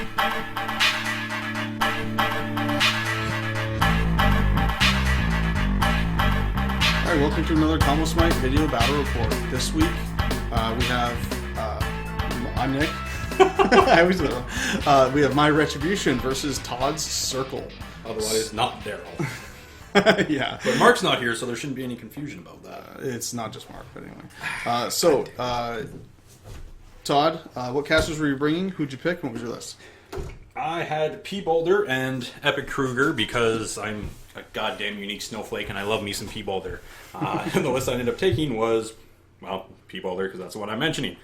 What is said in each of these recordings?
Alright, welcome to another Combo Smite video battle report. This week, we have... I'm Nick. I always do that. We have my Retribution versus Todd's Circle. Otherwise, not Daryl. Yeah. But Mark's not here, so there shouldn't be any confusion about that. It's not just Mark, but anyway. Todd, what casters were you bringing? Who'd you pick? What was your list? I had P. Baldur and Epic Kruger because I'm a goddamn unique snowflake and I love me some P. Baldur. And the list I ended up taking was, well, P. Baldur because that's what I'm mentioning.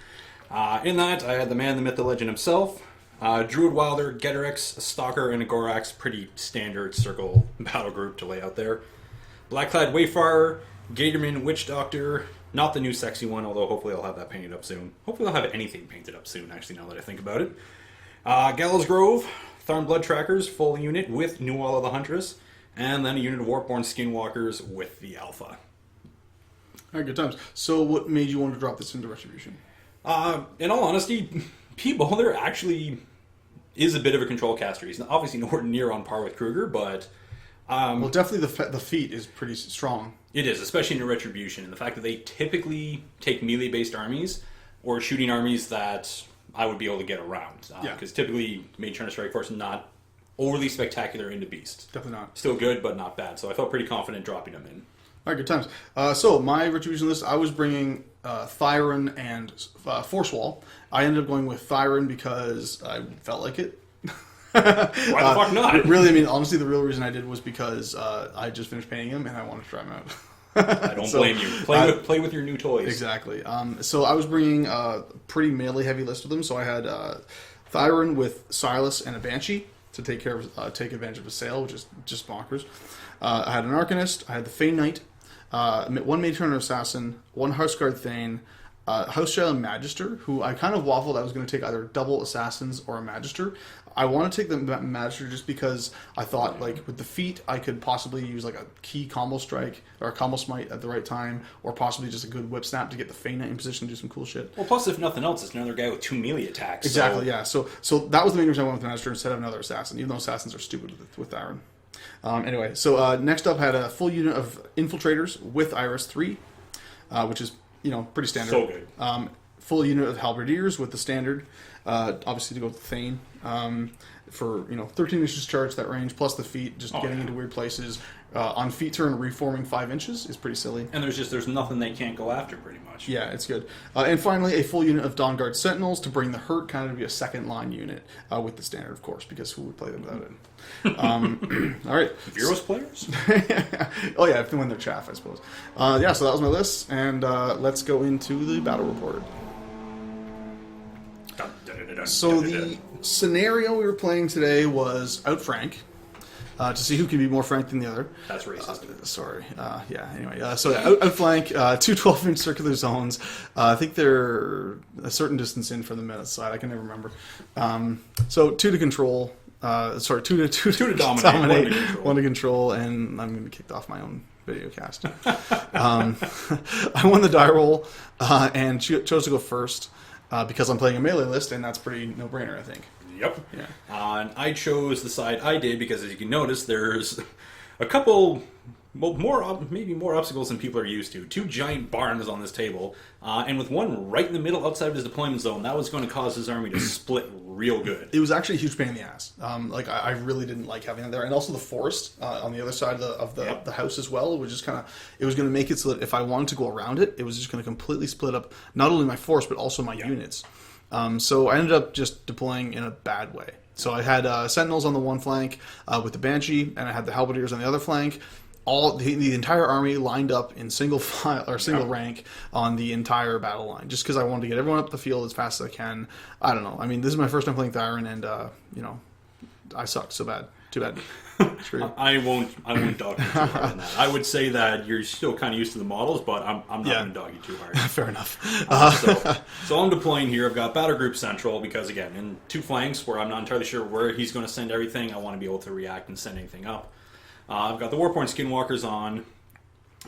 In that, I had the man, the myth, the legend himself, Druid Wilder, Getorix, Stalker, and a Gorax. Pretty standard circle battle group to lay out there. Blackclad Wayfarer, Gatorman, Witch Doctor, not the new sexy one, although hopefully I'll have that painted up soon. Hopefully I'll have anything painted up soon, actually, now that I think about it. Gallows Grove, Thyron Blood Trackers, full unit with Nuala the Huntress, and then a unit of Warpborn Skinwalkers with the Alpha. Alright, good times. So what made you want to drop this into Retribution? In all honesty, P. Baldur actually is a bit of a control caster. He's obviously nowhere near on par with Kruger, but... well, definitely the feat is pretty strong. It is, especially in a Retribution. And the fact that they typically take melee-based armies, or shooting armies that I would be able to get around. Because typically, Mage Turner Strike Force not overly spectacular into Beast. Definitely not. Still good, but not bad. So I felt pretty confident dropping them in. Alright, good times. So, my Retribution list, I was bringing Thyron and Force Wall. I ended up going with Thyron because I felt like it. Why the fuck not? Really, I mean, honestly, the real reason I did was because I just finished painting him and I wanted to try him out. I don't blame you. Play with your new toys. Exactly. So I was bringing a pretty melee-heavy list of them. So I had Thyron with Silas and a Banshee to take advantage of a sail, which is just bonkers. I had an Arcanist. I had the Fey Knight. One Mage Turner Assassin, one Houseguard Thane, Housechild Magister, who I kind of waffled. I was going to take either double Assassins or a Magister. I want to take the Magister just because I thought, like, with the feat, I could possibly use, like, a key combo strike or a combo smite at the right time, or possibly just a good whip snap to get the Fey Knight in position to do some cool shit. Well, plus, if nothing else, it's another guy with 2 melee attacks. Exactly, yeah. So that was the main reason I went with the Magister instead of another Assassin, even though Assassins are stupid with Thyron. Anyway, so next up had a full unit of Infiltrators with Iris 3, which is, pretty standard. So good. Full unit of Halberdiers with the standard, obviously to go with Thane, for, 13 inches charge, that range, plus the feet, just getting into weird places. On feet turn, reforming 5 inches is pretty silly. And there's nothing they can't go after, pretty much. Yeah, it's good. And finally, a full unit of Dawnguard Sentinels to bring the hurt kind of to be a second line unit, with the standard, of course, because who would play them without it? All right. Virus players? Oh yeah, when they're chaff, I suppose. So that was my list, and let's go into the battle report. So the scenario we were playing today was outflank, to see who can be more frank than the other. That's racist. Sorry. Anyway, so outflank, 2 12-inch circular zones. I think they're a certain distance in from the minute side. I can never remember. So 2 to control. 2 to dominate, 1 to control, and I'm going to be kicked off my own video cast. I won the die roll and chose to go first because I'm playing a melee list, and that's pretty no-brainer, I think. Yep. Yeah. And I chose the side I did because, as you can notice, there's a couple, maybe more obstacles than people are used to. 2 giant barns on this table, and with one right in the middle outside of his deployment zone, that was going to cause his army to split real good. It was actually a huge pain in the ass. I really didn't like having it there, and also the forest on the other side of the house as well. It was just it was going to make it so that if I wanted to go around it, it was just going to completely split up not only my force but also my units. So I ended up just deploying in a bad way. So I had Sentinels on the one flank with the Banshee, and I had the Halberdiers on the other flank. All the entire army lined up in single file or single rank on the entire battle line, just because I wanted to get everyone up the field as fast as I can. I don't know. I mean, this is my first time playing Thyron, and I sucked so bad. Too bad. I won't dog you too hard on that. I would say that you're still kind of used to the models, but I'm not going to dog you too hard. Fair enough. So I'm deploying here. I've got Battle Group Central because, again, in 2 flanks where I'm not entirely sure where he's going to send everything, I want to be able to react and send anything up. I've got the Warpborn Skinwalkers on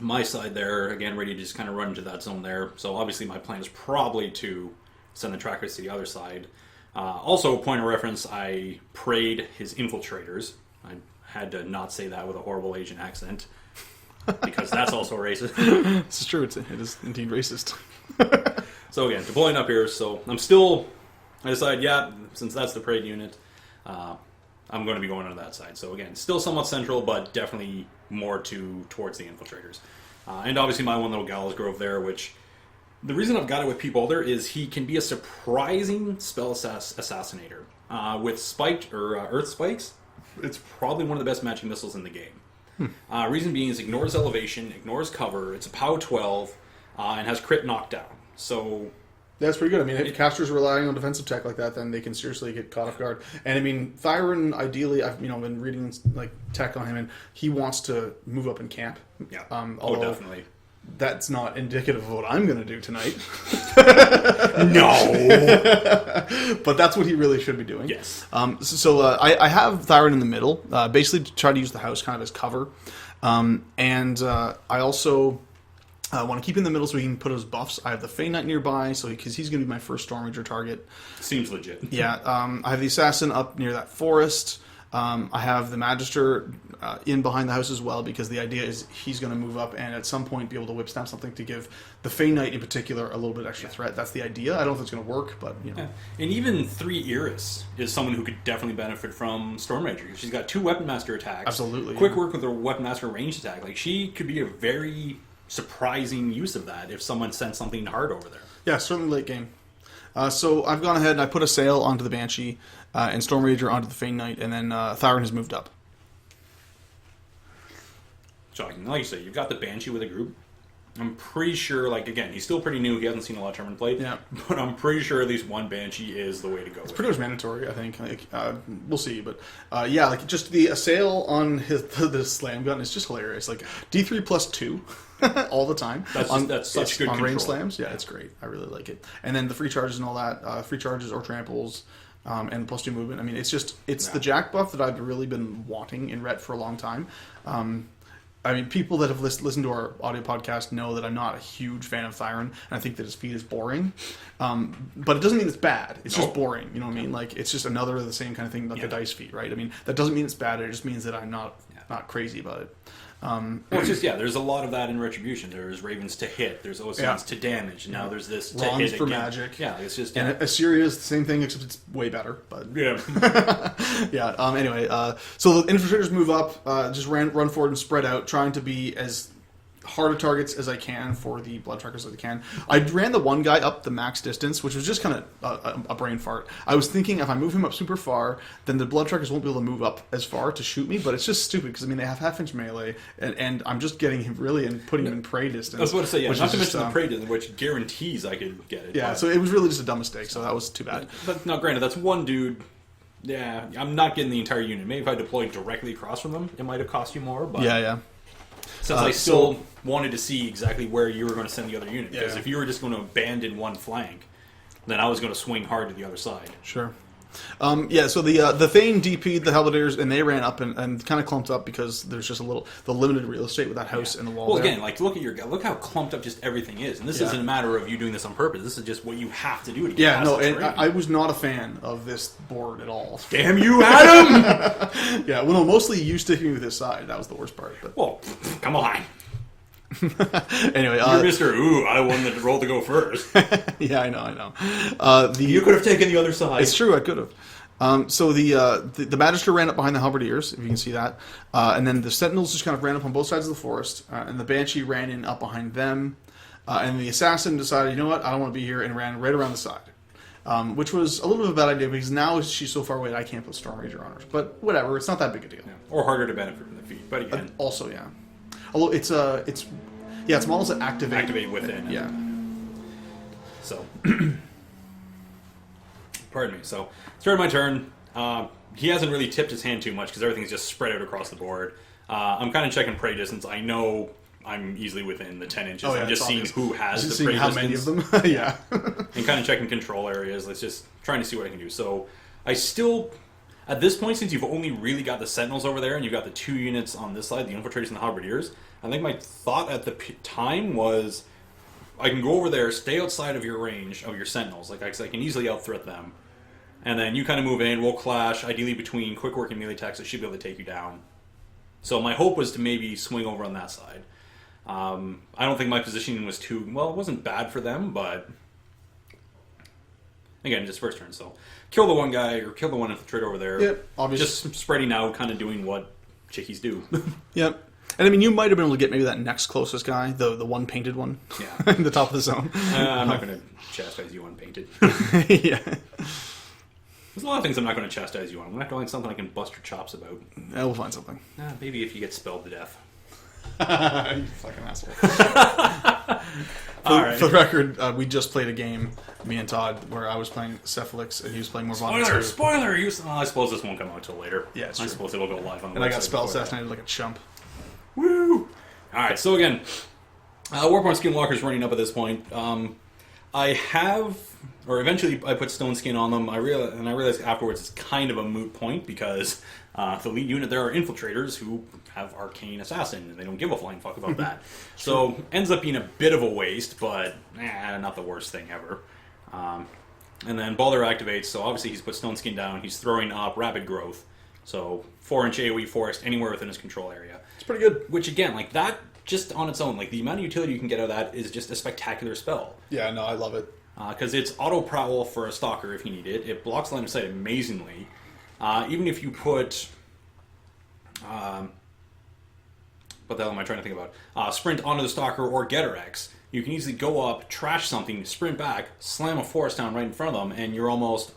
my side there, again, ready to just kind of run into that zone there. So obviously my plan is probably to send the trackers to the other side. Also, point of reference, I prayed his infiltrators. I had to not say that with a horrible Asian accent, because that's also racist. This is true. It is indeed racist. So again, deploying up here, so I decided, since that's the parade unit, I'm going to be going on that side. So again, still somewhat central, but definitely more towards the infiltrators. And obviously my one little Gallows Grove there, which the reason I've got it with P. Boulder is he can be a surprising spell assassinator. With spiked or earth spikes, it's probably one of the best matching missiles in the game. Reason being is ignores elevation, ignores cover, it's a POW 12, and has crit knockdown. So that's pretty good. I mean, if casters are relying on defensive tech like that, then they can seriously get caught off guard. And I mean, Thyron, ideally, I've been reading like tech on him, and he wants to move up in camp. Yeah. Definitely. That's not indicative of what I'm going to do tonight. No. But that's what he really should be doing. Yes. I have Thyron in the middle, basically to try to use the house kind of as cover. I also want to keep in the middle so he can put his buffs. I have the Fey Knight nearby, because he's going to be my first Storm Ranger target. Seems legit. Yeah. I have the Assassin up near that forest. I have the Magister in behind the house as well, because the idea is he's going to move up and at some point be able to whip snap something to give the Fey Knight in particular a little bit extra threat. That's the idea. I don't know if it's going to work, but Yeah. And even 3 Iris is someone who could definitely benefit from Storm Ranger. She's got 2 Weapon Master attacks. Absolutely. Quick work with her Weapon Master range attack. Like, she could be a very surprising use of that if someone sent something hard over there. Yeah, certainly late game. So I've gone ahead and I put a sail onto the Banshee and Storm Ranger onto the Fey Knight, and then Thyron has moved up. Shocking. Like you say, you've got the Banshee with a group. I'm pretty sure, like, again, he's still pretty new. He hasn't seen a lot of tournament play. Yeah. But I'm pretty sure at least one Banshee is the way to go. It's pretty much mandatory, I think. We'll see. But, just the assail on the slam gun is just hilarious. Like, D3 plus 2 all the time. That's such good on control. range slams. Yeah, it's great. I really like it. And then the free charges and all that. Free charges or tramples. And plus 2 movement. I mean, it's the Jack buff that I've really been wanting in Ret for a long time. I mean, people that have listened to our audio podcast know that I'm not a huge fan of Thyron, and I think that his feat is boring. But it doesn't mean it's bad. It's just boring. You know what I mean? Like, it's just another of the same kind of thing, like a dice feat, right? I mean, that doesn't mean it's bad. It just means that I'm not crazy about it. Well, it's just, there's a lot of that in Retribution. There's Ravens to hit, there's Oceans to damage, now there's this to Ron's hit for again. magic. Yeah, it's just... And Assyria is the same thing, except it's way better. But Yeah. Anyway, so the infiltrators move up, just run forward and spread out, trying to be as hard targets as I can for the blood trackers as I can. I ran the one guy up the max distance, which was just kind of a brain fart. I was thinking if I move him up super far, then the blood trackers won't be able to move up as far to shoot me, but it's just stupid because, I mean, they have half-inch melee, and I'm just getting him really and putting him in prey distance. I was about to say, not to mention the prey distance, which guarantees I could get it. Yeah, so it was really just a dumb mistake, so that was too bad. But no, granted, that's one dude. Yeah, I'm not getting the entire unit. Maybe if I deployed directly across from them, it might have cost you more, but... Yeah. Since I still wanted to see exactly where you were going to send the other unit. Because if you were just going to abandon one flank, then I was going to swing hard to the other side. Sure. So the Thane DP'd the Halberdiers, and they ran up and kind of clumped up because there's just the limited real estate with that house and the wall. Well, there. again, like look how clumped up just everything is, and this isn't a matter of you doing this on purpose. This is just what you have to do to get past the terrain. I was not a fan of this board at all. Damn you, Adam! Mostly you sticking with this side. That was the worst part. But well, come on. Anyway, you're Mr. Ooh, I won the roll to go first. Yeah, I know. You could have taken the other side. It's true, I could have. So the Magister ran up behind the Halberdiers, if you can see that, and then the Sentinels just kind of ran up on both sides of the forest, and the Banshee ran in up behind them, and the Assassin decided, you know what, I don't want to be here, and ran right around the side, which was a little bit of a bad idea because now she's so far away that I can't put Storm Ranger on her. But whatever, it's not that big a deal. Yeah. Or harder to benefit from the feat, but again, also, yeah. Although it's models that activate within. Yeah. So, pardon me. So, started my turn. He hasn't really tipped his hand too much because everything's just spread out across the board. I'm kind of checking prey distance. I know I'm easily within the 10 inches. I'm just seeing who has the prey how distance. many of them. Yeah. And kind of checking control areas. Let's just trying to see what I can do. So, I still... At this point, since you've only really got the Sentinels over there and you've got the 2 units on this side, the Infiltrators and the Halberdiers, I think my thought at the time was I can go over there, stay outside of your range of your Sentinels, like I can easily out-threat them, And then you kind of move in, we'll clash, ideally between quick work and melee attacks that should be able to take you down. So my hope was to maybe swing over on that side. I don't think my positioning was too... Well, it wasn't bad for them, but... Again, just first turn, so... Kill the one guy, or kill the one infiltrator over there. Yep, obviously. Just spreading out, kind of doing what chickies do. Yep. And I mean, you might have been able to get maybe that next closest guy, the one painted one. Yeah. In the top of the zone. I'm not going to chastise you unpainted. Yeah. There's a lot of things I'm not going to chastise you on. I'm not going to find something I can bust your chops about. Yeah, we'll find something. Maybe if you get spelled to death. You fucking asshole. For the record, we just played a game, me and Todd, where I was playing Cephalix and he was playing Morvana. Spoiler! I suppose this won't come out till later. Yeah, it's true. I suppose it'll go live on the website. And I got spell assassinated like a chump. Woo! Alright, so again, Warborn Skinwalker's running up at this point. I have, or eventually I put Stone Skin on them. I realized afterwards it's kind of a moot point because the lead unit there are infiltrators who have Arcane Assassin, and they don't give a flying fuck about that. So ends up being a bit of a waste, but not the worst thing ever. And then Baldur activates, so obviously he's put Stone Skin down. He's throwing up Rapid Growth, so 4-inch AoE forest anywhere within his control area. It's pretty good. Which again, like that, just on its own, like the amount of utility you can get out of that is just a spectacular spell. Yeah, no, I love it. Because it's auto prowl for a stalker if you need it. It blocks line of sight amazingly. Even if you put, what the hell am I trying to think about? Sprint onto the stalker or Getter-X, you can easily go up, trash something, sprint back, slam a forest down right in front of them, and you're almost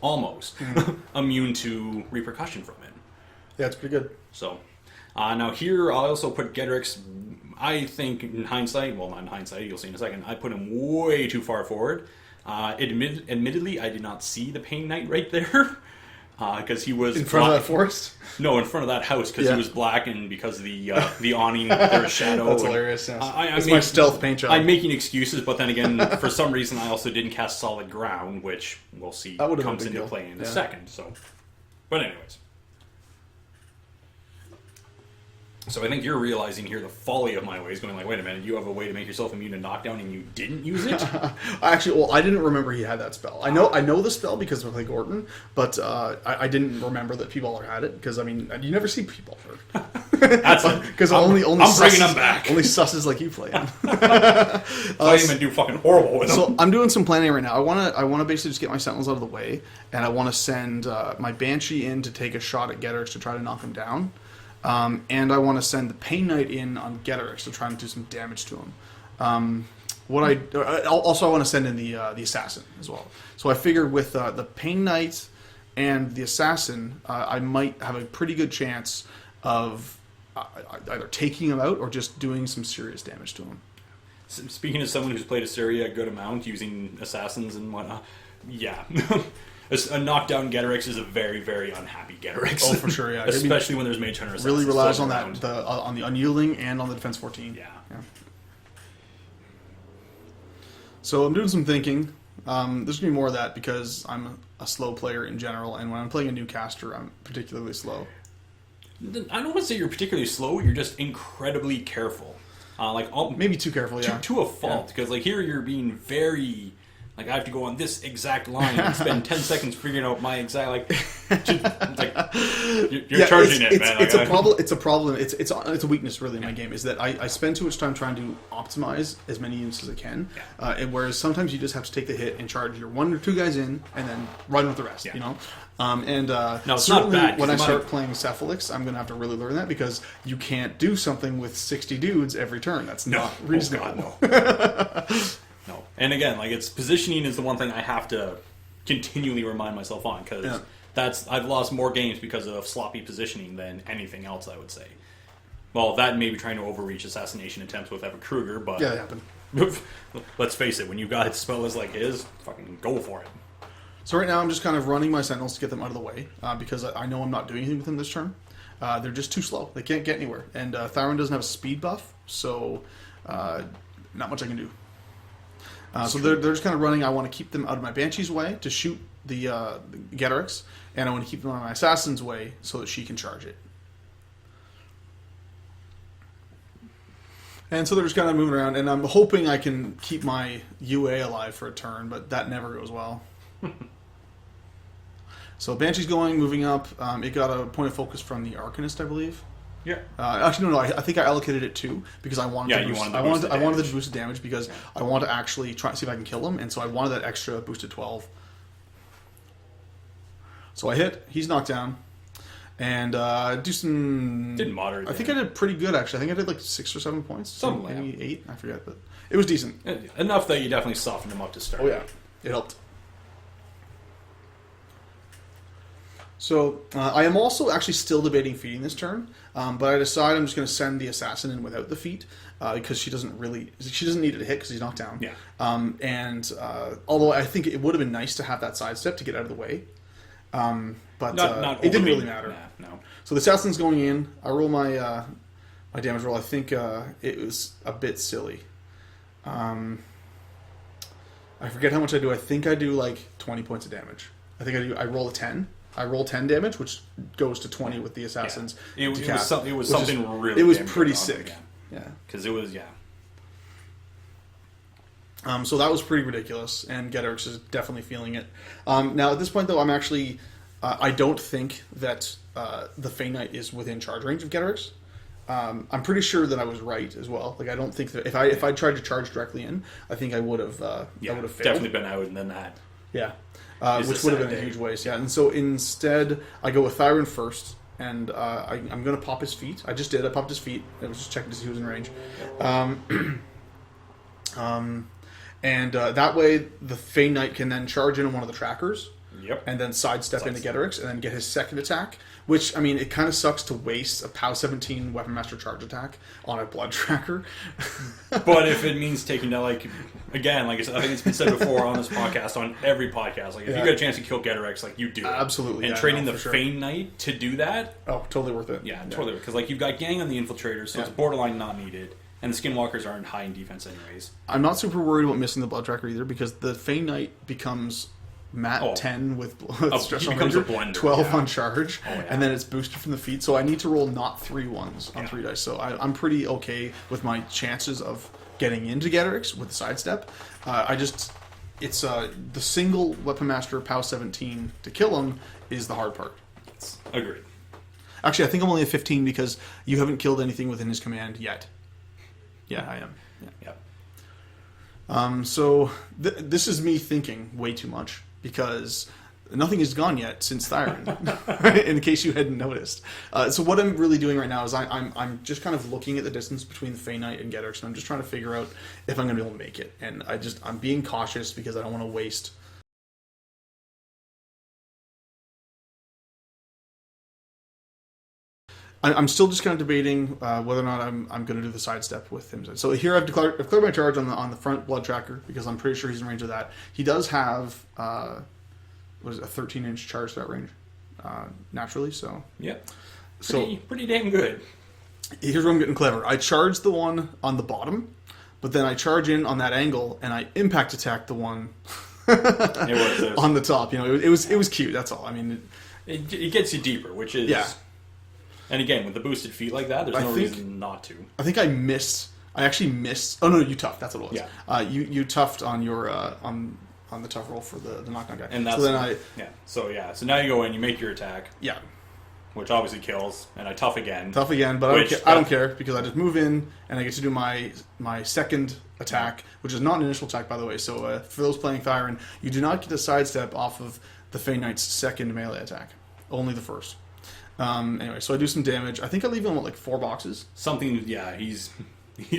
immune to repercussion from it. Yeah, it's pretty good. So, now here I also put Getter-X, I think in hindsight, well not in hindsight, you'll see in a second, I put him way too far forward. Admittedly, I did not see the Pain Knight right there. Because he was... In front of that forest? No, in front of that house, because he was black, and because of the awning, there was shadow. That's hilarious, yes. It's my stealth paint job. I'm making excuses, but then again, for some reason, I also didn't cast Solid Ground, which we'll see comes into play in a second. So, but anyways. So I think you're realizing here the folly of my ways, going like, wait a minute, you have a way to make yourself immune to knockdown and you didn't use it? Actually, well, I didn't remember he had that spell. I know the spell because of like Orton, but I didn't remember that P-Baller had it, because, I mean, you never see P-Baller. That's because only I'm bringing them back. Only susses like you play. I even do fucking horrible with them. So I'm doing some planning right now. I want to basically just get my Sentinels out of the way, and I want to send my Banshee in to take a shot at Getters to try to knock him down. And I want to send the Pain Knight in on Getter-X to try and do some damage to him. Also I want to send in the Assassin as well. So I figure with the Pain Knight and the Assassin, I might have a pretty good chance of either taking him out or just doing some serious damage to him. Speaking as someone who's played Assyria a good amount using Assassins and whatnot, yeah. A knockdown Getter-X is a very, very unhappy Getter-X. Oh, for sure, yeah. Especially when there's Mage Hunter Assassins. Really relies on that, on the Unyielding and on the Defense 14. Yeah. So I'm doing some thinking. There's going to be more of that because I'm a slow player in general, and when I'm playing a new caster, I'm particularly slow. I don't want to say you're particularly slow, you're just incredibly careful. Maybe too careful, yeah. To a fault, because like here you're being very... Like, I have to go on this exact line and spend 10 seconds figuring out my exact, you're charging it, man. It's a problem. It's a problem. It's a weakness, really, in my game, is that I spend too much time trying to optimize as many units as I can, and whereas sometimes you just have to take the hit and charge your 1 or 2 guys in, and then run with the rest, you know? No, it's not bad. When I start playing Cephalix, I'm going to have to really learn that, because you can't do something with 60 dudes every turn. That's not reasonable. Oh, God, no. No. And again, like, it's positioning is the one thing I have to continually remind myself on, because I've lost more games because of sloppy positioning than anything else, I would say. Well, that and maybe trying to overreach assassination attempts with Epic Kruger, but... Yeah, it happened. Let's face it, when you've got spells like his, fucking go for it. So right now I'm just kind of running my Sentinels to get them out of the way, because I know I'm not doing anything with them this turn. They're just too slow. They can't get anywhere. And Thyron doesn't have a speed buff, so not much I can do. So they're just kind of running. I want to keep them out of my Banshee's way to shoot the Getter-X, and I want to keep them out of my Assassin's way so that she can charge it. And so they're just kind of moving around, and I'm hoping I can keep my UA alive for a turn, but that never goes well. So Banshee's going, moving up. It got a point of focus from the Arcanist, I believe. Yeah. Actually, no. I think I allocated it 2 because I wanted. Yeah, to boost, you wanted the I wanted the boosted damage because I want to actually try and see if I can kill him, and so I wanted that extra boosted 12. So I hit. He's knocked down, and do some. Didn't moderate. I think I did pretty good actually. I think I did like 6 or 7 points. Something like maybe 8. I forget, but it was decent. Enough that you definitely softened him up to start. Oh yeah, it helped. So I am also actually still debating feeding this turn, but I decide I'm just going to send the assassin in without the feat because she doesn't need it to hit because he's knocked down. Yeah. Although I think it would have been nice to have that sidestep to get out of the way, but Not it didn't really matter. Nah, no. So the assassin's going in. I roll my my damage roll. I think it was a bit silly. I forget how much I do. I think I do like 20 points of damage. I think I roll a 10. I roll 10 damage, which goes to 20 with the assassins. Yeah. It was something really. It was pretty sick. Yeah. Because it was So that was pretty ridiculous, and Getrix is definitely feeling it. Now at this point, though, I'm actually I don't think that the Fey Knight is within charge range of Getrix. I'm pretty sure that I was right as well. Like I don't think that if I tried to charge directly in, I think I would have I would have failed. Definitely been out, and then that. Yeah. Which would have been a huge waste, yeah. And so instead, I go with Thyron first, and I'm going to pop his feet. I just did. I popped his feet. I was just checking to see who was in range. That way, the Fey Knight can then charge in on one of the trackers. Yep. And then sidestep into Getrix, and then get his second attack. Which, I mean, it kind of sucks to waste a POW 17 Weapon Master charge attack on a blood tracker. But if it means taking down, like, again, like I said, I think it's been said before on this podcast, on every podcast, like, if you get a chance to kill Getrix, like, you do it. Absolutely. And training the Fey Knight to do that. Oh, totally worth it. Yeah, totally. Because, like, you've got Gang on the Infiltrators, so it's borderline not needed. And the Skinwalkers aren't high in defense anyways. I'm not super worried about missing the blood tracker either, because the Fey Knight becomes Mat 10 with stress on 12 on charge, and then it's boosted from the feet. So I need to roll not 3 ones on 3 dice. So I'm pretty okay with my chances of getting into Getrix with the sidestep. It's the single Weapon Master POW 17 to kill him is the hard part. Agreed. Actually, I think I'm only at 15 because you haven't killed anything within his command yet. Yeah, I am. Yeah. So this is me thinking way too much, because nothing has gone yet since Thyron, in case you hadn't noticed. So what I'm really doing right now is I'm just kind of looking at the distance between the Fey Knight and Getrix, and I'm just trying to figure out if I'm going to be able to make it. And I'm being cautious because I don't want to waste. I'm still just kind of debating whether or not I'm going to do the sidestep with him. So here I've cleared my charge on the front blood tracker, because I'm pretty sure he's in range of that. He does have a 13-inch charge threat range naturally. So yep, pretty damn good. Here's where I'm getting clever. I charge the one on the bottom, but then I charge in on that angle and I impact attack the one on the top. You know, it was cute. That's all. I mean, it gets you deeper, which is And again, with the boosted feet like that, there's no reason not to. I think I missed. I actually missed. Oh no, you toughed. That's what it was. Yeah. You toughed on your on the tough roll for the knockdown guy. And that's So now you go in, you make your attack. Yeah. Which obviously kills, and I tough again. Tough again, but I don't care because I just move in and I get to do my second attack, which is not an initial attack, by the way. So for those playing Thyron, you do not get a sidestep off of the Fey Knight's second melee attack. Only the first. Anyway, so I do some damage. I think I leave him with like 4 boxes. Something, he's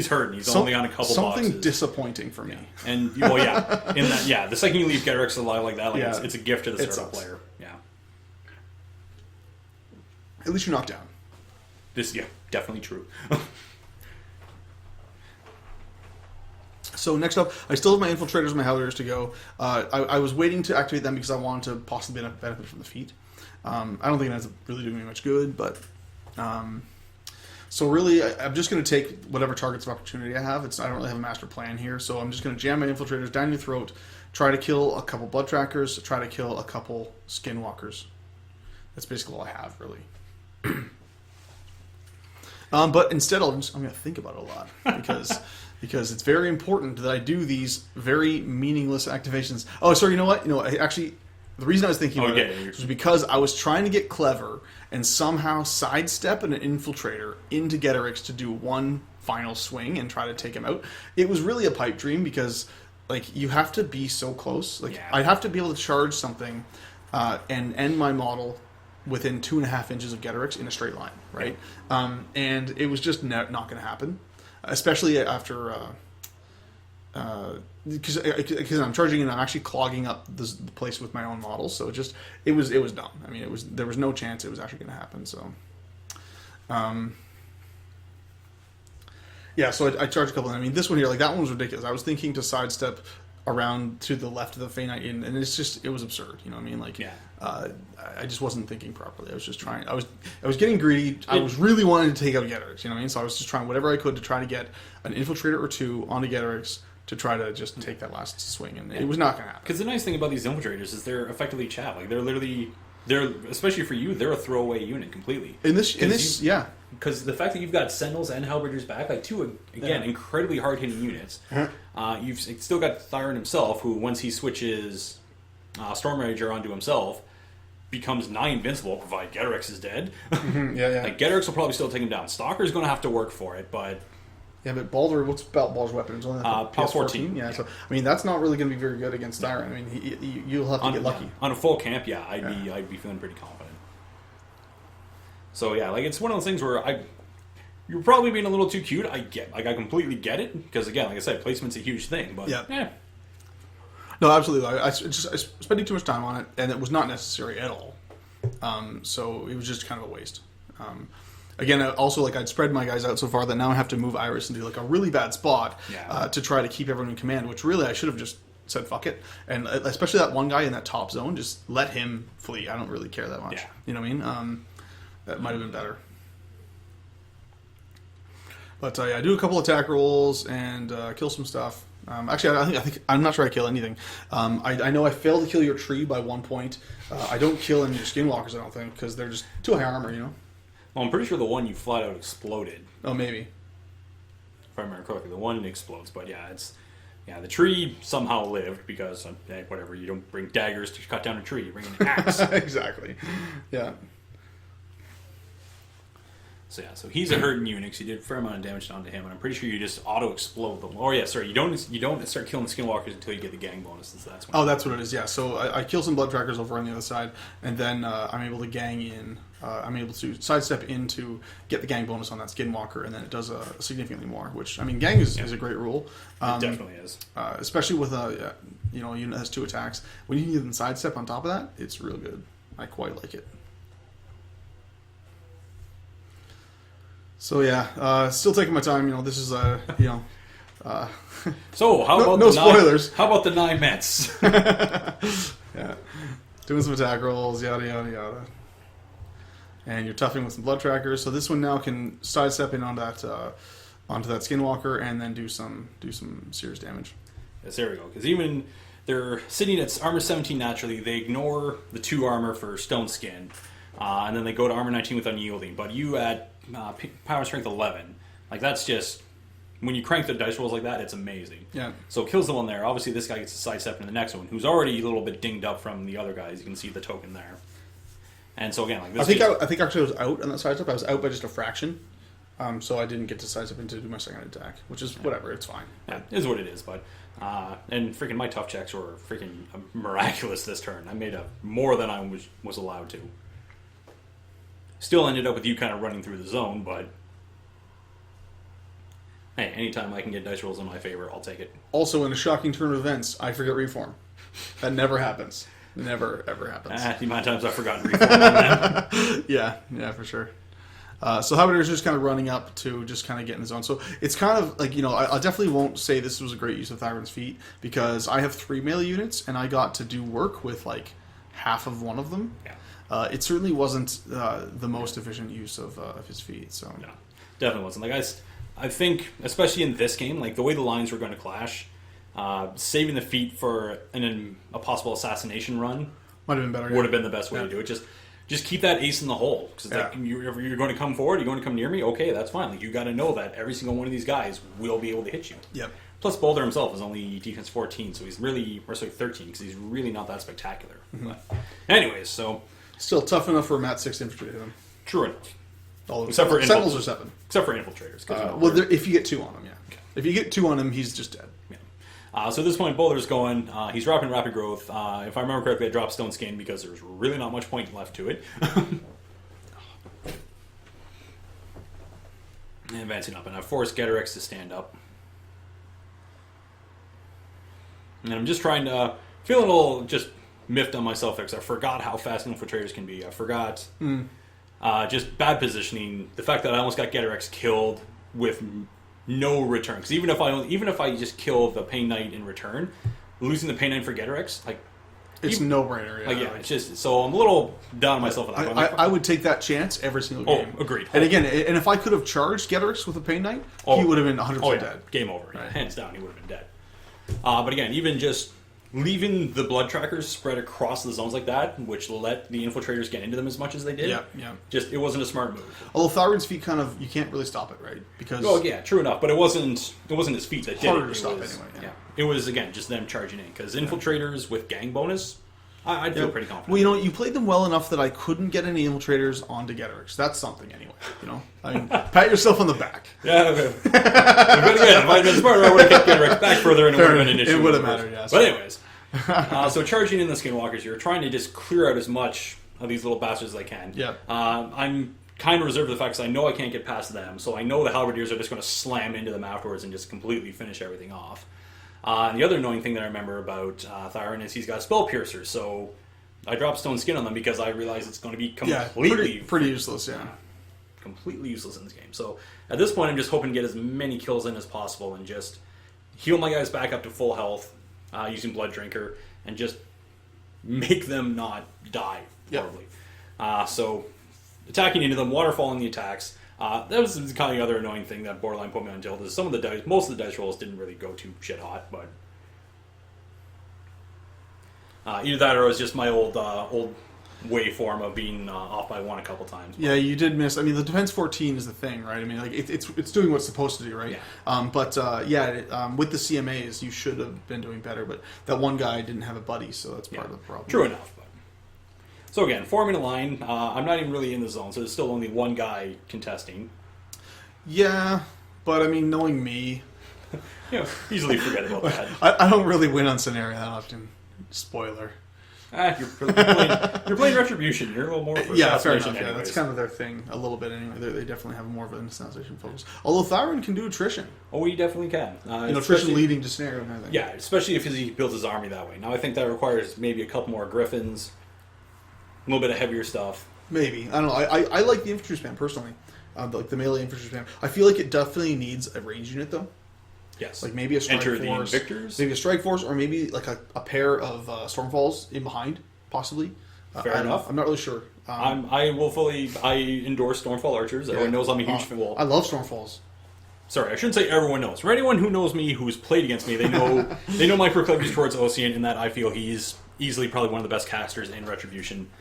hurting. He's only on a couple boxes. Something disappointing for me. Yeah. And the second you leave Getrix alive like that, it's a gift to the startup player. Yeah. At least you're knocked down. Definitely true. So next up, I still have my Infiltrators and my Howlers to go. I was waiting to activate them because I wanted to possibly benefit from the feat. I don't think it ends up really doing me much good, but so really, I'm just going to take whatever targets of opportunity I have. I don't really have a master plan here, so I'm just going to jam my Infiltrators down your throat, try to kill a couple Blood Trackers, try to kill a couple Skinwalkers. That's basically all I have, really. But instead, I'm going to think about it a lot because it's very important that I do these very meaningless activations. Oh, sorry, you know what? Actually, The reason I was thinking about Okay. it was because I was trying to get clever and somehow sidestep an infiltrator into Getorix to do one final swing and try to take him out. It was really a pipe dream because, like, you have to be so close. Like, Yeah. I'd have to be able to charge something and end my model within 2.5 inches of Getorix in a straight line, right? And it was just not going to happen, especially after... because I'm charging and I'm actually clogging up the place with my own models, so it was dumb. I mean, there was no chance it was actually going to happen. So, yeah. So I charged a couple. I mean, this one here, like that one was ridiculous. I was thinking to sidestep around to the left of the Fey Knight, and it was absurd. You know what I mean? Like, Yeah. I just wasn't thinking properly. I was just trying. I was getting greedy. I was really wanting to take out Getorix. You know what I mean? So I was just trying whatever I could to try to get an infiltrator or two onto Getorix to try to just take that last swing, and it was not going to happen. Because the nice thing about these infiltrators is they're effectively chaff. Like they're especially for you, they're a throwaway unit completely. In this, yeah. Because the fact that you've got Sentinels and Halberders back, like two incredibly hard hitting units. You've still got Thyron himself, who once he switches Storm Rager onto himself, becomes nigh invincible, provided Getorix is dead. Yeah. Like Getorix will probably still take him down. Stalker's going to have to work for it, but. Yeah, but Baldur, what's Baldur's weapon? It's only like Power 14. Yeah, so I mean that's not really going to be very good against Thyron. I mean, you'll have to get lucky. On a full camp, I'd be feeling pretty confident. So yeah, like it's one of those things where you're probably being a little too cute. I completely get it because again, like I said, placement's a huge thing. But yeah. No, absolutely. I spending too much time on it, and it was not necessary at all. So it was just kind of a waste. Again, also, like, I'd spread my guys out so far that now I have to move Iris into, like, a really bad spot to try to keep everyone in command, which really I should have just said fuck it. And especially that one guy in that top zone, just let him flee. I don't really care that much. Yeah. You know what I mean? That might have been better. But I do a couple attack rolls and kill some stuff. Actually, I think I'm not sure I kill anything. I know I failed to kill your tree by 1 point. I don't kill any of your skinwalkers, I don't think, because they're just too high armor, you know? Well, I'm pretty sure the one you flat out exploded. Oh, maybe. If I remember correctly, the one explodes. But yeah, the tree somehow lived because whatever. You don't bring daggers to cut down a tree. You bring an axe. Exactly. Yeah. So yeah, so he's a hurting unit. So you did a fair amount of damage onto him, and I'm pretty sure you just auto explode them. Oh yeah, sorry, you don't start killing the skinwalkers until you get the gang bonuses. So that's when that's what it is. Yeah. So I kill some blood trackers over on the other side, and then I'm able to gang in. I'm able to sidestep in to get the gang bonus on that skinwalker, and then it does significantly more. Which I mean, gang is a great rule. It definitely is. Especially with a unit that has 2 attacks. When you can get sidestep on top of that, it's real good. I quite like it. So yeah, still taking my time. This is So how about no spoilers? How about the 9 Mets? Yeah, doing some attack rolls, yada yada yada, and you're toughing with some blood trackers. So this one now can sidestep in onto that skinwalker and then do some serious damage. Yes, there we go. Because even they're sitting at armor 17 naturally, they ignore the 2 armor for stone skin, and then they go to armor 19 with unyielding. But you at power strength 11, like that's just when you crank the dice rolls like that, it's amazing. Yeah. So it kills the one there. Obviously, this guy gets a sidestep in the next one, who's already a little bit dinged up from the other guys. You can see the token there. And so again, like this, I think actually I was out on that sidestep. I was out by just a fraction, so I didn't get to sidestep in to do my second attack, which is whatever. It's fine. Yeah, it is what it is. But and freaking my tough checks were freaking miraculous this turn. I made more than I was allowed to. Still ended up with you kind of running through the zone, but hey, anytime I can get dice rolls in my favor, I'll take it. Also, in a shocking turn of events, I forget reform. That never happens. Never, ever happens. The amount of times I've forgotten reform. Yeah, for sure. So Habiter's just kind of running up to just kind of get in the zone. So it's kind of like, I definitely won't say this was a great use of Thyron's feat because I have 3 melee units and I got to do work with like half of one of them. Yeah. It certainly wasn't the most efficient use of his feat. So no, definitely wasn't. Like I think, especially in this game, like the way the lines were going to clash, saving the feat for a possible assassination run might have been better. Would have been the best way to do it. Just keep that ace in the hole because like you're going to come forward, you're going to come near me. Okay, that's fine. Like you got to know that every single one of these guys will be able to hit you. Yep. Plus, Baldur himself is only defense 14, so he's really, or sorry, 13, because he's really not that spectacular. But anyways, so Still tough enough for a Mat 6 infantry to hit him. true enough. Except for Sentinels are 7. Except for infiltrators. Well, if you get 2 on him, yeah. Okay. If you get 2 on him, he's just dead. Yeah. So at this point, Boulder's going. He's dropping rapid growth. If I remember correctly, I dropped Stone Skin because there's really not much point left to it. And advancing up, and I forced Getorix to stand up. And I'm just trying to feel a little just miffed on myself there because I forgot how fast infiltrators can be. I forgot just bad positioning. The fact that I almost got Getorix killed with no return. Because even if I just kill the Pain Knight in return, losing the Pain Knight for Getorix, like it's no brainer. Yeah, it's just so I'm a little down on myself. I would take that chance every single game. Oh, agreed. And again, if I could have charged Getorix with a Pain Knight, he would have been 100% dead. Game over. Right. Hands down, he would have been dead. But again, even just leaving the blood trackers spread across the zones like that, which let the infiltrators get into them as much as they did. Yeah. Just it wasn't a smart move. Although Thyron's feet you can't really stop it, right? Because true enough, but it wasn't his feet that did it. Harder to stop anyway. Yeah. It was again just them charging in because infiltrators with gang bonus, I'd feel pretty confident. Well, you played them well enough that I couldn't get any infiltrators onto Getorix. That's something anyway. I mean, pat yourself on the back. Yeah. Okay. But again, if I'd been smarter, I would have kept Getorix back further, and it would have been an issue. It would have mattered, yes. But anyways. So charging in the Skinwalkers, you're trying to just clear out as much of these little bastards as I can. Yeah. I'm kind of reserved the fact because I know I can't get past them, so I know the Halberdiers are just going to slam into them afterwards and just completely finish everything off. And the other annoying thing that I remember about Thyron is he's got Spell Piercer, so I dropped Stone Skin on them because I realized it's going to be completely pretty useless, yeah. Completely useless in this game. So at this point, I'm just hoping to get as many kills in as possible and just heal my guys back up to full health. Using Blood Drinker, and just make them not die horribly. So, attacking into them, waterfalling the attacks. That was kind of the other annoying thing that Borderline put me on tilt. Is most of the dice rolls didn't really go too shit hot, but either that or it was just my old waveform of being off by 1 a couple times. Yeah, you did miss. I mean, the defense 14 is the thing, right? I mean, like it's doing what it's supposed to do, right? Yeah. With the CMAs, you should have been doing better. But that one guy didn't have a buddy, so that's part of the problem. True enough. But. So again, forming a line. I'm not even really in the zone, so there's still only one guy contesting. Yeah, but I mean, knowing me, easily forget about that. I don't really win on scenario that often. Spoiler. You're playing Retribution. You're a little more for fair enough. anyways. Yeah, that's kind of their thing a little bit anyway. They definitely have more of an assassination focus. Although Thyron can do attrition. Oh, he definitely can. Attrition leading to scenario and everything. Yeah, especially if he builds his army that way. Now, I think that requires maybe a couple more Griffins, a little bit of heavier stuff. Maybe. I don't know. I like the infantry spam personally. Like the melee infantry spam. I feel like it definitely needs a range unit though. Yes. Like maybe a strike force. The Invictors? Maybe a strike force, or maybe like a pair of Stormfalls in behind, possibly. Fair enough. I'm not really sure. I endorse Stormfall Archers. Everyone knows I'm a huge fan. I love Stormfalls. Sorry, I shouldn't say everyone knows. For anyone who knows me, who's played against me, they know my proclivities towards Ossian, in that I feel he's easily probably one of the best casters in Retribution,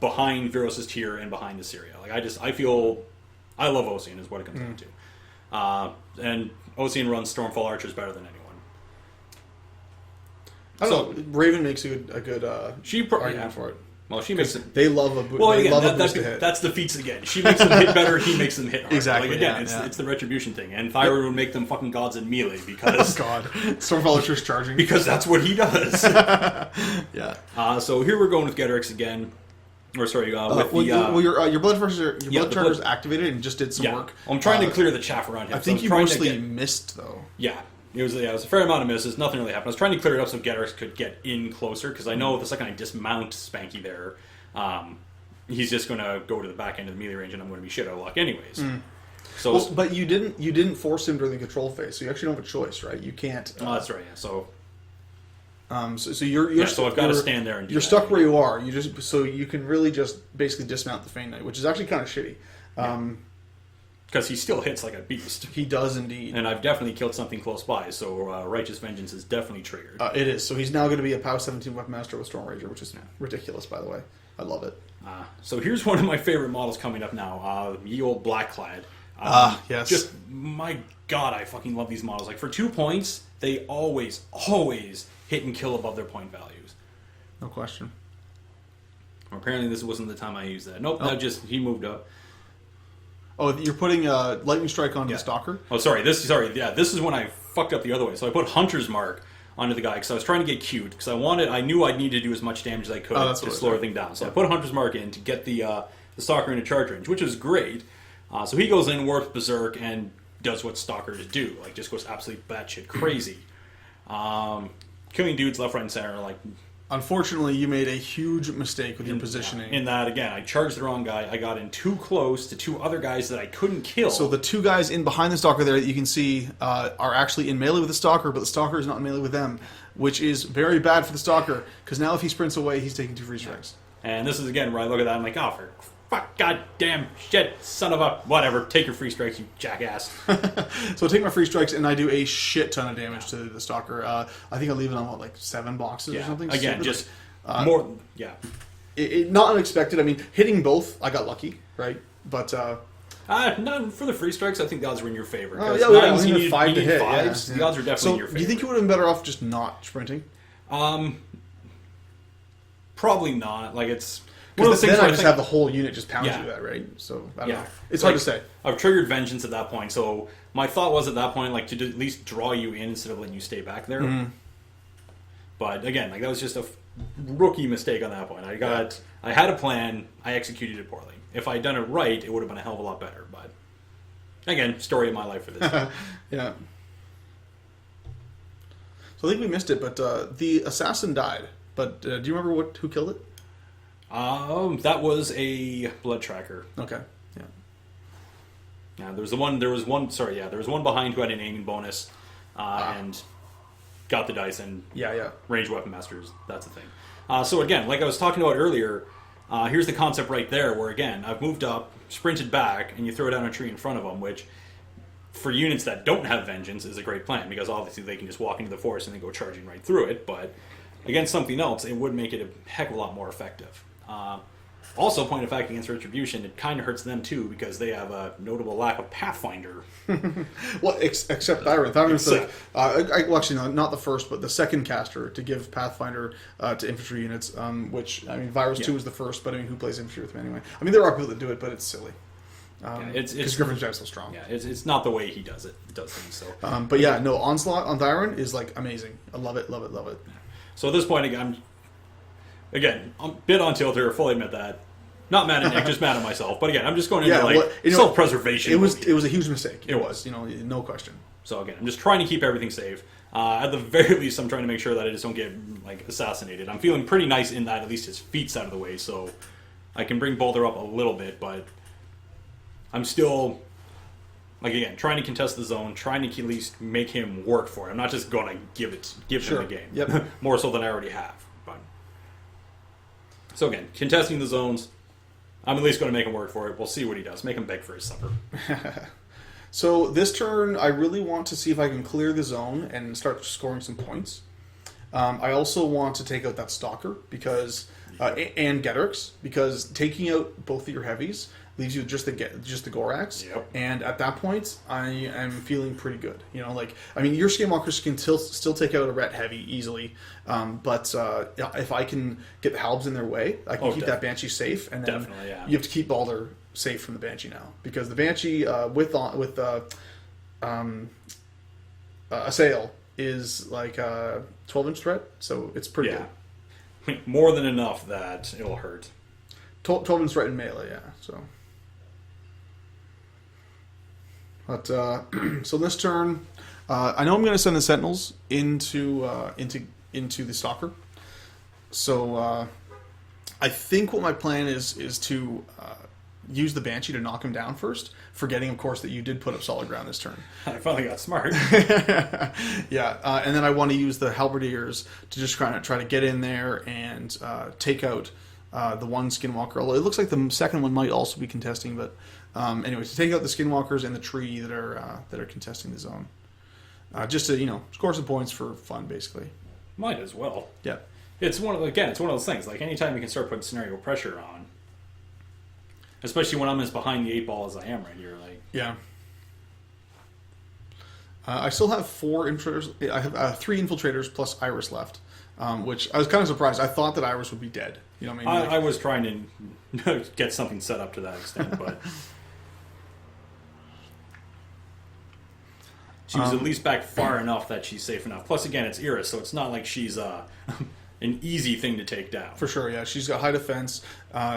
behind Virus' tier and behind Assyria. Like I love Ossian is what it comes down to. And Ossian runs Stormfall Archers better than anyone. I don't know. Raven makes a good argument for it. Well, she makes it. They love a boost. Well, again, boost to hit. That's the feats again. She makes them hit better. He makes them hit harder. Exactly. Like, again, it's the Retribution thing, and Thyron would make them fucking gods in melee because God, Stormfall Archers charging because that's what he does. Yeah. So here we're going with Getorix again. Or sorry, your blood charger's activated and just did some work. I'm trying to clear the chaff around him. I think you mostly missed though. Yeah. It was a fair amount of misses. Nothing really happened. I was trying to clear it up so Getorix could get in closer, because I know the second I dismount Spanky there, he's just going to go to the back end of the melee range, and I'm going to be shit out of luck anyways. So, but you didn't force him during the control phase, so you actually don't have a choice, right? You can't. That's right. Yeah. So you're so I've got to stand there and do you're stuck where you are. You can really just basically dismount the Feign Knight, which is actually kind of shitty. Because he still hits like a beast. He does indeed. And I've definitely killed something close by, so Righteous Vengeance is definitely triggered. It is. So he's now going to be a POW 17 Weapon Master with Storm Rager, which is ridiculous, by the way. I love it. So here's one of my favorite models coming up now. Ye old Blackclad. Yes. Just, my God, I fucking love these models. Like, for 2 points, they always hit and kill above their point values. No question. Apparently, this wasn't the time I used that. Nope, that just, he moved up. Oh, you're putting Lightning Strike onto the Stalker? Oh, this is when I fucked up the other way. So I put Hunter's Mark onto the guy because I was trying to get cute because I knew I'd need to do as much damage as I could to slow everything down. So I put Hunter's Mark in to get the Stalker into charge range, which is great. So he goes in, warps Berserk, and does what Stalkers do. Like, just goes absolutely batshit crazy. Killing dudes left, right, and center, like... Unfortunately, you made a huge mistake with your positioning. In that, again, I charged the wrong guy. I got in too close to 2 other guys that I couldn't kill. So the 2 guys in behind the Stalker there that you can see are actually in melee with the Stalker, but the Stalker is not in melee with them, which is very bad for the Stalker, because now if he sprints away, he's taking 2 free strikes. And this is, again, where I look at that and I'm like, oh, for fuck, goddamn shit, son of a... Whatever, take your free strikes, you jackass. So I take my free strikes, and I do a shit ton of damage to the Stalker. I think I leave it on, like 7 boxes or something? Again, just more... Yeah. Not unexpected. I mean, hitting both, I got lucky, right? But... no, for the free strikes, I think the odds were in your favor. You need 5 to hit. Fives, yeah. The odds are definitely in your favor. Do you think you would have been better off just not sprinting? Probably not. Like, it's... Because then I just have the whole unit just pound you that, right? So, I don't know. It's hard to say. I've triggered Vengeance at that point, so my thought was at that point, like, to at least draw you in instead of letting you stay back there. Mm-hmm. But, again, like, that was just a rookie mistake on that point. I had a plan, I executed it poorly. If I had done it right, it would have been a hell of a lot better, but... Again, story of my life for this. Yeah. So I think we missed it, but the assassin died. But do you remember who killed it? That was a blood tracker. Okay. Yeah. Yeah, there was one behind who had an aiming bonus, and got the dice and ranged weapon masters. That's the thing. So again, like I was talking about earlier, here's the concept right there. Where again, I've moved up, sprinted back, and you throw down a tree in front of them, which for units that don't have Vengeance is a great plan because obviously they can just walk into the forest and then go charging right through it. But against something else, it would make it a heck of a lot more effective. Also, point of fact, against Retribution, it kind of hurts them too because they have a notable lack of Pathfinder. Well, except Thyron. Thyron's not the first, but the second caster to give Pathfinder to infantry units. Which I mean, Virus 2 is the first, but I mean, who plays infantry with him anyway? I mean, there are people that do it, but it's silly. Because Griffin's Jab's so strong. Yeah, it's not the way he does things. So, but yeah, no, Onslaught on Thyron is like amazing. I love it, love it, love it. So at this point, I'm a bit on tilt here, fully admit that. Not mad at Nick, just mad at myself. But again, I'm just going into self-preservation. It was a huge mistake. It was, no question. So again, I'm just trying to keep everything safe. At the very least, I'm trying to make sure that I just don't get assassinated. I'm feeling pretty nice in that at least his feet's out of the way, so I can bring Baldur up a little bit, but I'm still trying to contest the zone, trying to at least make him work for it. I'm not just going to give him the game. Yep. More so than I already have. But so again, contesting the zones, I'm at least going to make him work for it. We'll see what he does. Make him beg for his supper. So this turn, I really want to see if I can clear the zone and start scoring some points. I also want to take out that Stalker because and Getrix, because taking out both of your heavies leaves you just the Gorax. Yep. And at that point, I am feeling pretty good. Your Skinwalkers can still take out a Ret heavy easily, but if I can get the Halbs in their way, I can keep that Banshee safe, and then you have to keep Baldur safe from the Banshee now, because the Banshee with Assail is like a 12-inch threat, so it's pretty good. More than enough that it'll hurt. 12-inch threat in melee, yeah. So, but so this turn, I know I'm going to send the Sentinels into the Stalker. So I think what my plan is to use the Banshee to knock him down first, forgetting, of course, that you did put up solid ground this turn. I finally got smart. Yeah, and then I want to use the Halberdiers to just try to get in there and take out the one Skinwalker. Although it looks like the second one might also be contesting, but anyway, to take out the Skinwalkers and the tree that are contesting the zone, just to score some points for fun, basically. Might as well. Yeah, it's one of those things. Like anytime you can start putting scenario pressure on. Especially when I'm as behind the 8 ball as I am right here. I still have 4 infiltrators. I have 3 infiltrators plus Iris left, which I was kind of surprised. I thought that Iris would be dead. You know what I mean? I was trying to get something set up to that extent, but she was at least back far enough that she's safe enough. Plus, again, it's Iris, so it's not like she's an easy thing to take down. For sure, yeah. She's got high defense,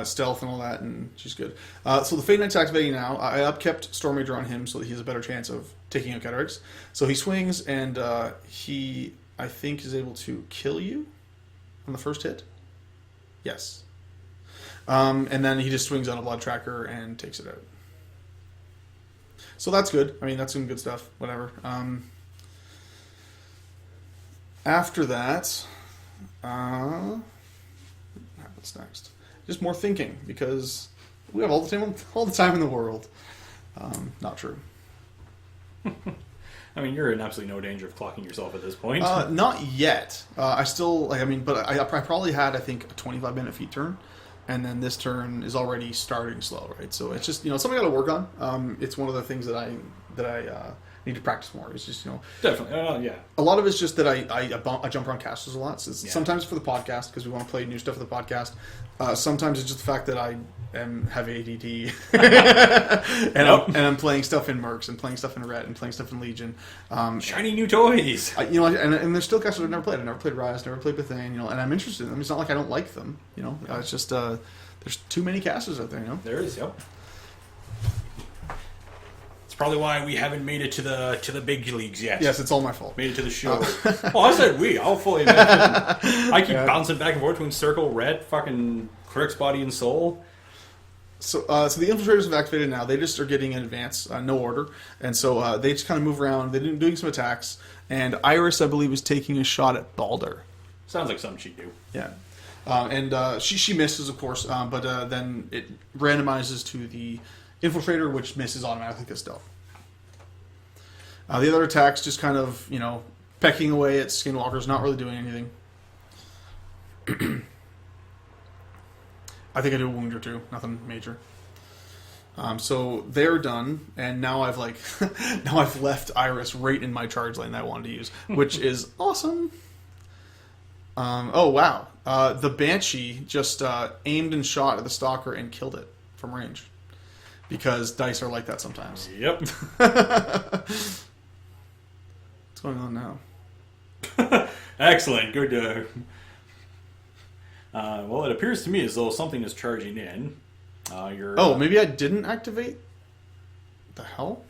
stealth, and all that, and she's good. So the Fate Knight's activating now. I upkept Storm Major on him so that he has a better chance of taking out Catarix. So he swings, and he, I think, is able to kill you on the first hit. Yes. And then he just swings on a Blood Tracker and takes it out. So that's good. I mean, that's some good stuff. Whatever. After that, what happens next? Just more thinking, because we have all the time in the world. Not true. I mean, you're in absolutely no danger of clocking yourself at this point. Not yet. I still, but I probably had, I think, a 25-minute feat turn, and then this turn is already starting slow, right? So it's just, something I got to work on. It's one of the things that I need to practice more. It's just, Definitely, yeah. A lot of it's just that I jump around casters a lot. So sometimes for the podcast, because we want to play new stuff for the podcast. Sometimes it's just the fact that I have ADD and I'm playing stuff in Mercs and playing stuff in Ret and playing stuff in Legion. Shiny new toys. And there's still casters I've never played. I've never played Rise, never played Bethane, and I'm interested in them. It's not like I don't like them. It's just there's too many casters out there. There is, yep. It's probably why we haven't made it to the big leagues yet. Yes, it's all my fault. Made it to the show. I said we. I'll fully admit it. I keep bouncing back and forth between Circle, Red, fucking Crix, Body, and Soul. So the infiltrators have activated now. They just are getting in advance, no order, and so they just kind of move around. They're doing some attacks, and Iris, I believe, is taking a shot at Baldur. Sounds like something she'd do. Yeah, and she misses, of course, but then it randomizes to the infiltrator, which misses automatically because stealth. The other attacks just kind of, pecking away at Skinwalkers, not really doing anything. I think I do a wound or two, nothing major. So they're done, and now I've left Iris right in my charge lane that I wanted to use, which is awesome. Oh wow, the Banshee just aimed and shot at the Stalker and killed it from range, because dice are like that sometimes. Yep. What's going on now? Excellent. Good. Well, it appears to me as though something is charging in. Maybe I didn't activate? The hell?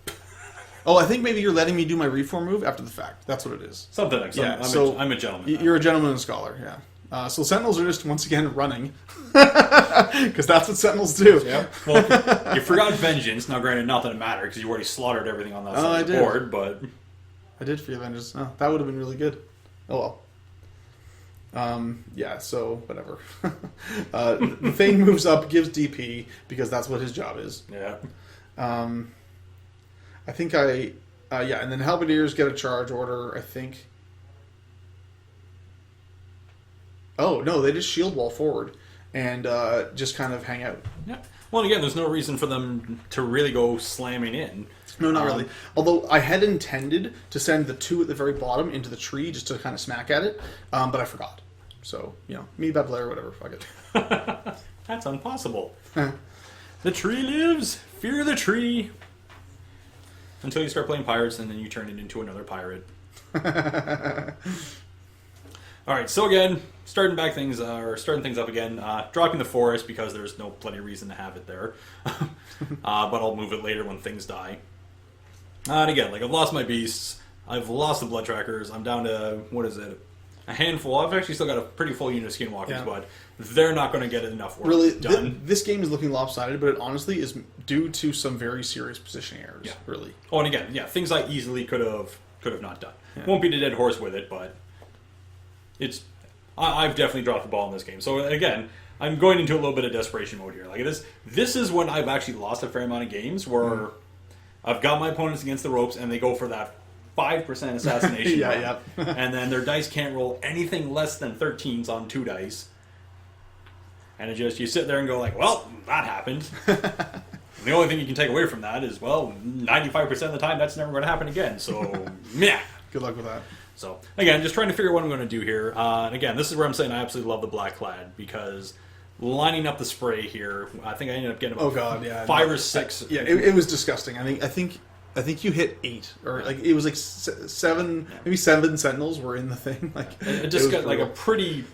I think maybe you're letting me do my reform move after the fact. That's what it is. Something like that. Yeah, I'm a gentleman. You're a gentleman and a scholar, yeah. So Sentinels are just, once again, running. Because that's what Sentinels do. Yep. Well, you forgot Vengeance. Now, granted, not that it mattered, because you already slaughtered everything on that side of the board, but... I did forget Vengeance. Oh, that would have been really good. Oh, well. So, whatever. The Thane moves up, gives DP, because that's what his job is. Yeah. I think and then Halberdiers get a charge order, I think. Oh, no, they just shield wall forward and just kind of hang out. Yeah. Well, again, there's no reason for them to really go slamming in. No, not really. Although I had intended to send the 2 at the very bottom into the tree just to kind of smack at it, but I forgot. So, me, bad player, whatever, fuck it. That's impossible. The tree lives. Fear the tree. Until you start playing pirates, and then you turn it into another pirate. All right, so again, starting things up again. Dropping the forest because there's no bloody reason to have it there. But I'll move it later when things die. And again, I've lost my beasts. I've lost the blood trackers. I'm down to, a handful. I've actually still got a pretty full unit of Skinwalkers, but they're not going to get enough work done. This game is looking lopsided, but it honestly is due to some very serious positioning errors. Yeah. Really. Oh, and again, things I easily could have not done. Yeah. Won't beat a dead horse with it, but I've definitely dropped the ball in this game. So again, I'm going into a little bit of desperation mode here. This is when I've actually lost a fair amount of games where I've got my opponents against the ropes and they go for that 5% assassination. And then their dice can't roll anything less than 13s on 2 dice. And you sit there and go well, that happened. The only thing you can take away from that is, well, 95% of the time that's never going to happen again. So, yeah. Good luck with that. So, again, just trying to figure out what I'm going to do here. And again, this is where I'm saying I absolutely love the Black Clad, because lining up the spray here, I think I ended up getting about 5 or 6. Yeah, it was disgusting. I think you hit 8, or like it was like 7, maybe 7 sentinels were in the thing. Like it just got like a pretty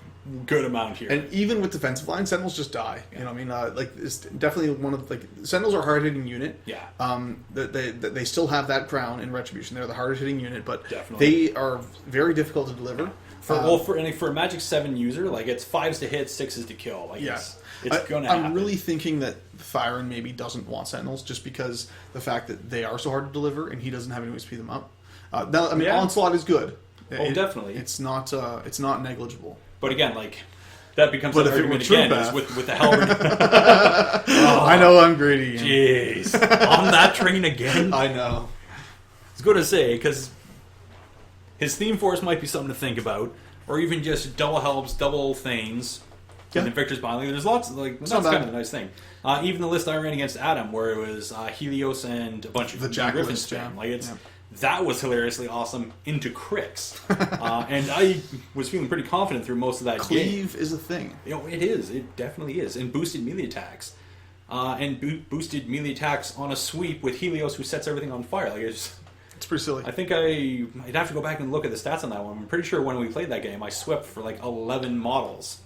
good amount here. And even with defensive line, sentinels just die. You know what I mean? Like it's definitely one of sentinels are a hard hitting unit. Yeah. They still have that crown in Retribution. They're the hardest hitting unit, but definitely. they are very difficult to deliver. For a Magic 7 user, like it's 5s to hit, 6s to kill. Like it's gonna happen. I'm really thinking that Thyron maybe doesn't want sentinels just because the fact that they are so hard to deliver and he doesn't have any way to speed them up. Now, I mean, Onslaught is good. Definitely. It's not negligible. But again, like that becomes an argument again is with the halberd. I know I'm greedy. Jeez, on that train again. I know. It's good to say because his theme force might be something to think about, or even just double helps, double thanes. And then Victor's binding. There's lots of that's kind of a nice thing. Even the list I ran against Adam, where it was Helios and a bunch of the Jack Griffin list, spam. Like it's that was hilariously awesome into cricks, and I was feeling pretty confident through most of that Cleave is a thing. You know, it is. It definitely is. And boosted melee attacks, boosted melee attacks on a sweep with Helios, who sets everything on fire. Like it's pretty silly. I think I'd have to go back and look at the stats on that one. I'm pretty sure when we played that game, I swept for like 11 models.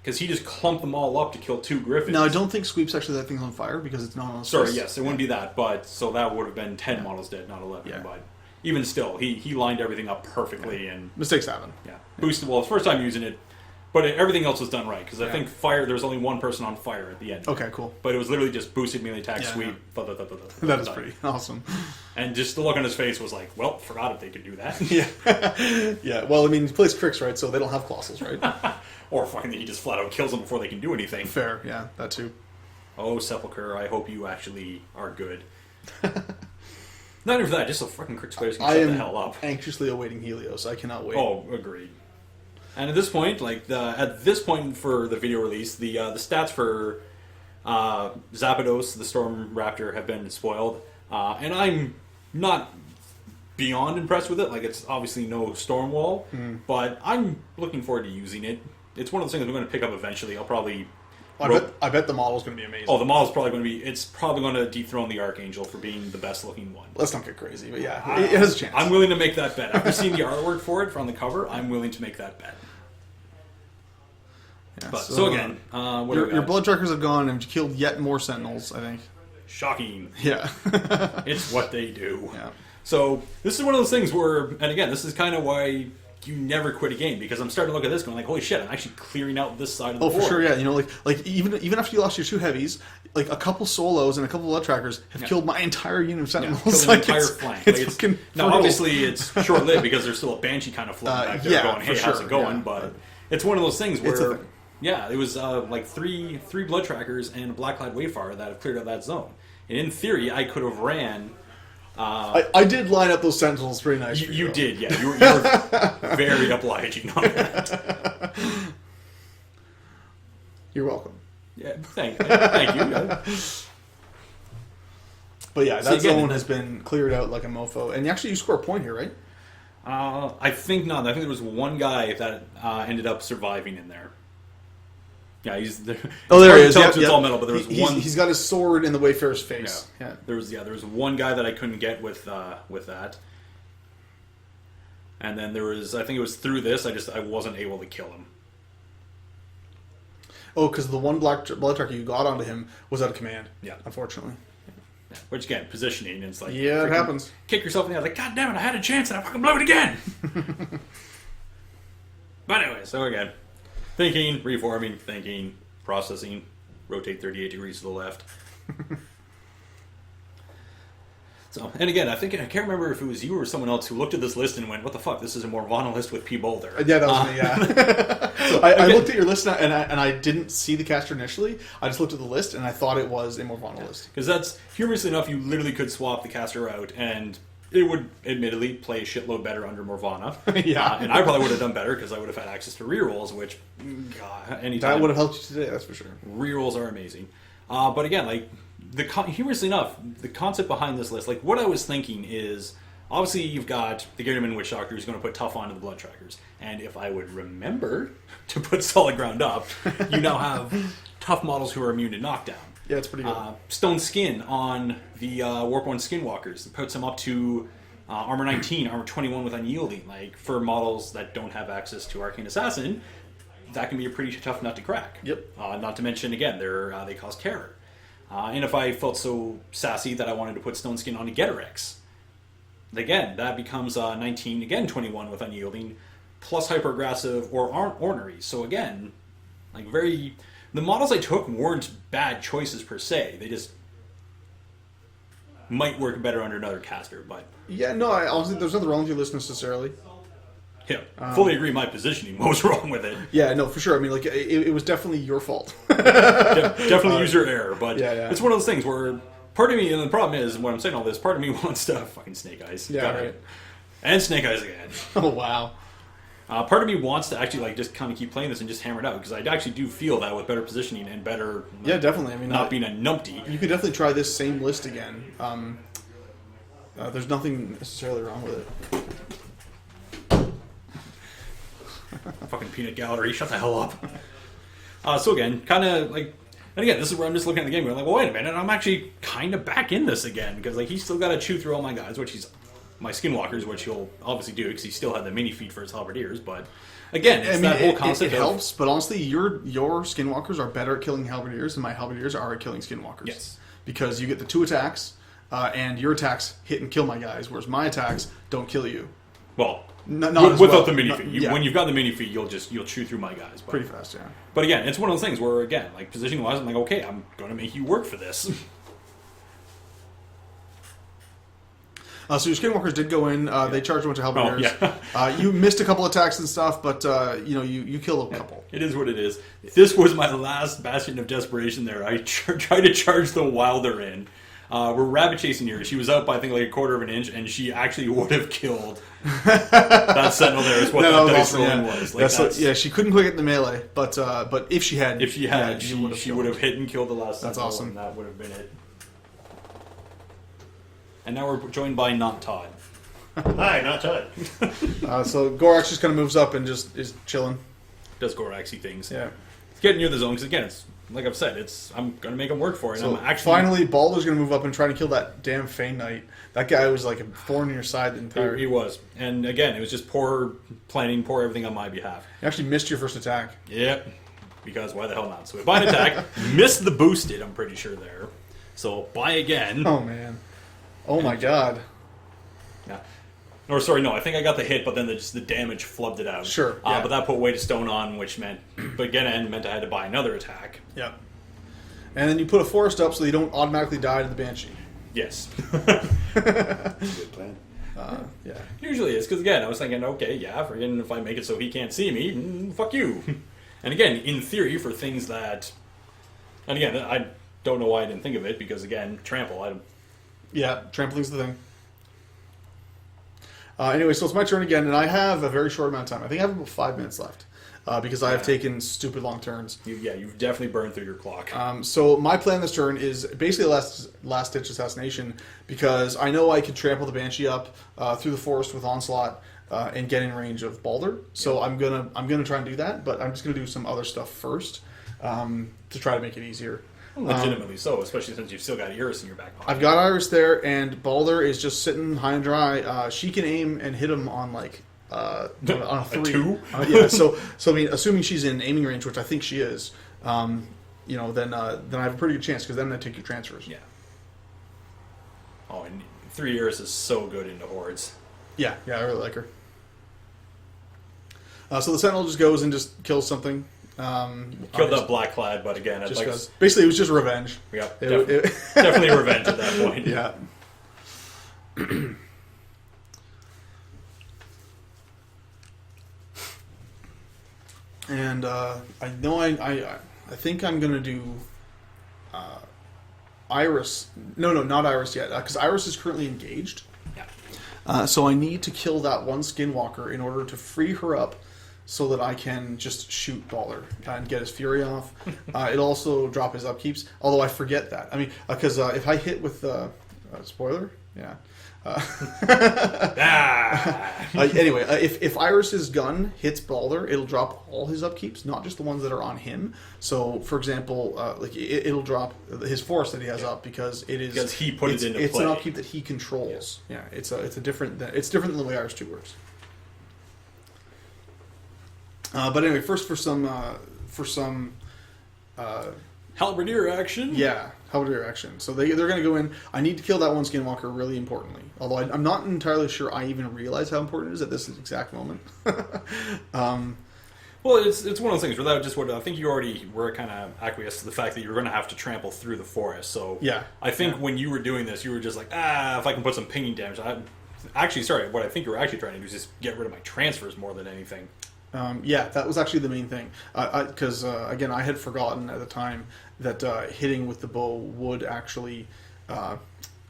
Because he just clumped them all up to kill 2 griffins. Now, I don't think sweeps actually that thing's on fire because it's not on. Sorry, yes, it wouldn't be that, but so that would have been 10 models dead, not 11. Yeah. But even still, he lined everything up perfectly and mistakes happen. Yeah, boosted. Well, it's the first time using it, but everything else was done right because I think fire. There was only one person on fire at the end. Okay, cool. But it was literally just boosted melee attack, sweep. That is pretty awesome. And just the look on his face was like, well, forgot if they could do that. Yeah. Well, I mean, he plays cricks, right? So they don't have colossals, right? Or finally, he just flat out kills them before they can do anything. Fair, yeah, that too. Oh, Sepulchre, I hope you actually are good. Not even for that, just so fucking critics players can shut the hell up. I am anxiously awaiting Helios. I cannot wait. Oh, agreed. And at this point, at this point for the video release, the stats for Zapdos, the Storm Raptor, have been spoiled, and I'm not beyond impressed with it. Like, it's obviously no Storm Wall, but I'm looking forward to using it. It's one of those things I'm going to pick up eventually. I'll probably... I bet the model's going to be amazing. Oh, the model's probably going to be... It's probably going to dethrone the Archangel for being the best looking one. Let's not get crazy, but yeah, it has a chance. I'm willing to make that bet. After seeing the artwork for it on the cover, I'm willing to make that bet. Yeah, so again, your blood trackers have gone and killed yet more sentinels, I think. Shocking. Yeah. It's what they do. Yeah. So this is one of those things where, and again, this is kind of why you never quit a game, because I'm starting to look at this going like, holy shit, I'm actually clearing out this side of the board. Oh, for sure, yeah. You know, like even after you lost your 2 heavies, like a couple solos and a couple blood trackers have killed my entire unit of sentinels. Killed an entire flank. It's fucking now, obviously, it's short-lived because there's still a Banshee kind of floating back there going, hey, how's it going? Yeah, but it's one of those things where, it was like three blood trackers and a Blackclad Wayfarer that have cleared out that zone. And in theory, I could have ran... I did line up those sentinels pretty nice. You did, yeah. You were very obliging on that. You're welcome. Yeah, thank you. But yeah, that zone has been cleared out like a mofo. And actually, you score a point here, right? I think not. I think there was one guy that ended up surviving in there. Yeah, he's there. Oh, there he is. It's all metal, but there was one. He's got his sword in the Wayfarer's face. Yeah. There was one guy that I couldn't get with that, and then there was. I think it was through this. I wasn't able to kill him. Oh, because the one blood tracker you got onto him was out of command. Yeah, unfortunately. Yeah. Which again, positioning. And it's like it happens. Kick yourself in the head. Like, God damn it! I had a chance and I fucking blew it again. But anyway, so again. Thinking, reforming, thinking, processing, rotate 38 degrees to the left. So, and again, I can't remember if it was you or someone else who looked at this list and went, what the fuck, this is a Morvana list with P. Boulder. Yeah, that was me, yeah. So I looked at your list and I didn't see the caster initially. I just looked at the list and I thought it was a Morvana list. Because that's, humorously enough, you literally could swap the caster out and it would, admittedly, play a shitload better under Morvana. Yeah. And I probably would have done better because I would have had access to rerolls, which, God, anytime. That would have helped you today, that's for sure. Rerolls are amazing. But again, like, humorously enough, the concept behind this list, like what I was thinking is, obviously you've got the Gatorman Witch Doctor who's going to put tough onto the blood trackers, and if I would remember to put solid ground up, you now have tough models who are immune to knockdown. Yeah, it's pretty good. Stone Skin on the Warp 1 Skinwalkers. It puts them up to Armor 19, Armor 21 with Unyielding. Like, for models that don't have access to Arcane Assassin, that can be a pretty tough nut to crack. Yep. Not to mention, again, they cause terror. And if I felt so sassy that I wanted to put Stone Skin on a Getarex, again, that becomes 19, again 21 with Unyielding, plus Hyper Aggressive or Ornery. So again, like the models I took weren't bad choices per se. They just might work better under another caster, but... Yeah, no, honestly, there's nothing wrong with your list necessarily. Yeah, fully agree my positioning. What was wrong with it? Yeah, no, for sure. I mean, like, it was definitely your fault. Definitely user error, but yeah. it's one of those things where part of me, and the problem is, when I'm saying all this, part of me wants to fucking Snake Eyes. Yeah, right. And Snake Eyes again. Oh, wow. Part of me wants to actually like just kind of keep playing this and just hammer it out, because I actually do feel that with better positioning and better, yeah, definitely. I mean, not being a numpty. You could definitely try this same list again. There's nothing necessarily wrong with it. Fucking peanut gallery, shut the hell up. So again, kind of like, and again, this is where I'm just looking at the game going like, well, wait a minute, I'm actually kind of back in this again, because like he's still got to chew through all my guys, which he's my Skinwalkers, which he'll obviously do because he still had the mini feat for his halberdiers. But again, it's that whole concept. It helps, but honestly, your Skinwalkers are better at killing halberdiers than my halberdiers are at killing Skinwalkers. Yes, because you get the 2 attacks, and your attacks hit and kill my guys, whereas my attacks don't kill you. Well, not without the mini feat. Yeah. When you've got the mini feat, you'll chew through my guys. But, pretty fast, yeah. But again, it's one of those things where again, like positioning wise, I'm like, okay, I'm going to make you work for this. So your Skinwalkers did go in. They charged a bunch of halberdiers. Oh, yeah. You missed a couple attacks and stuff, but you killed a couple. It is what it is. This was my last bastion of desperation there. I tried to charge the Wilder in. We're rabbit chasing here. She was up by, I think, like a quarter of an inch, and she actually would have killed that sentinel there. Is what that dice rolling was. Like, she couldn't quick it in the melee, but if she had, she would have hit and killed the last. That's sentinel, awesome. And that would have been it. And now we're joined by not Todd. Hi, not Todd. So Gorax just kind of moves up and just is chilling. Does Goraxy things. Yeah. It's getting near the zone, because again, it's like I've said, I'm going to make him work for it. So I'm actually, finally, Balder's going to move up and try to kill that damn Fey Knight. That guy was like a thorn in your side the entire... He was. And again, it was just poor planning, poor everything on my behalf. You actually missed your first attack. Yep. Because why the hell not? So we buy an attack, missed the boosted, I'm pretty sure there. So buy again. Oh, man. Oh, my God. Yeah. Or sorry, no, I think I got the hit, but then the damage flubbed it out. Sure. Yeah. But that put weight of stone on, which meant I had to buy another attack. Yeah. And then you put a forest up so you don't automatically die to the Banshee. Yes. Good plan. Yeah. Usually is, because again, I was thinking, okay, yeah, forgetting if I make it so he can't see me, fuck you. And again, in theory, for things that... And again, I don't know why I didn't think of it, because again, trample, Yeah, trampoline's the thing. Anyway, so it's my turn again, and I have a very short amount of time. I think I have about 5 minutes left, because I have taken stupid long turns. You've definitely burned through your clock. So my plan this turn is basically a last-ditch assassination, because I know I can trample the Banshee up through the forest with Onslaught and get in range of Baldur. So I'm gonna try and do that, but I'm just gonna do some other stuff first to try to make it easier. Legitimately so, especially since you've still got Iris in your back pocket. I've got Iris there, and Baldur is just sitting high and dry. She can aim and hit him on like on a 3. A 2? Yeah. So I mean, assuming she's in aiming range, which I think she is, then I have a pretty good chance, because then I take your transfers. Yeah. Oh, and 3 Iris is so good into hordes. Yeah, I really like her. So the Sentinel just goes and just kills something. Killed that black clad, but again, just basically it was just revenge. Yeah, definitely revenge at that point. Yeah. And I know I think I'm gonna do Iris. No, not Iris yet, because Iris is currently engaged. Yeah. So I need to kill that one Skinwalker in order to free her up, so that I can just shoot Baldur and get his fury off. It'll also drop his upkeeps, although I forget that. I mean, because if I hit with spoiler, yeah. Anyway, if Iris's gun hits Baldur, it'll drop all his upkeeps, not just the ones that are on him. So, for example, like it'll drop his force that he has up because he put it into play. It's an upkeep that he controls. Yeah, it's different than the way Iris 2 works. But anyway, first for some Halberdier action. Yeah, Halberdier action. So they're going to go in. I need to kill that one Skinwalker really importantly. Although I'm not entirely sure I even realize how important it is at this exact moment. Well, it's one of those things where that just what I think you already were kind of acquiesced to the fact that you're going to have to trample through the forest. So yeah, I think when you were doing this, you were just like, if I can put some pinging damage. What I think you were actually trying to do is just get rid of my transfers more than anything. Yeah, that was actually the main thing. Because, again, I had forgotten at the time that hitting with the bow would actually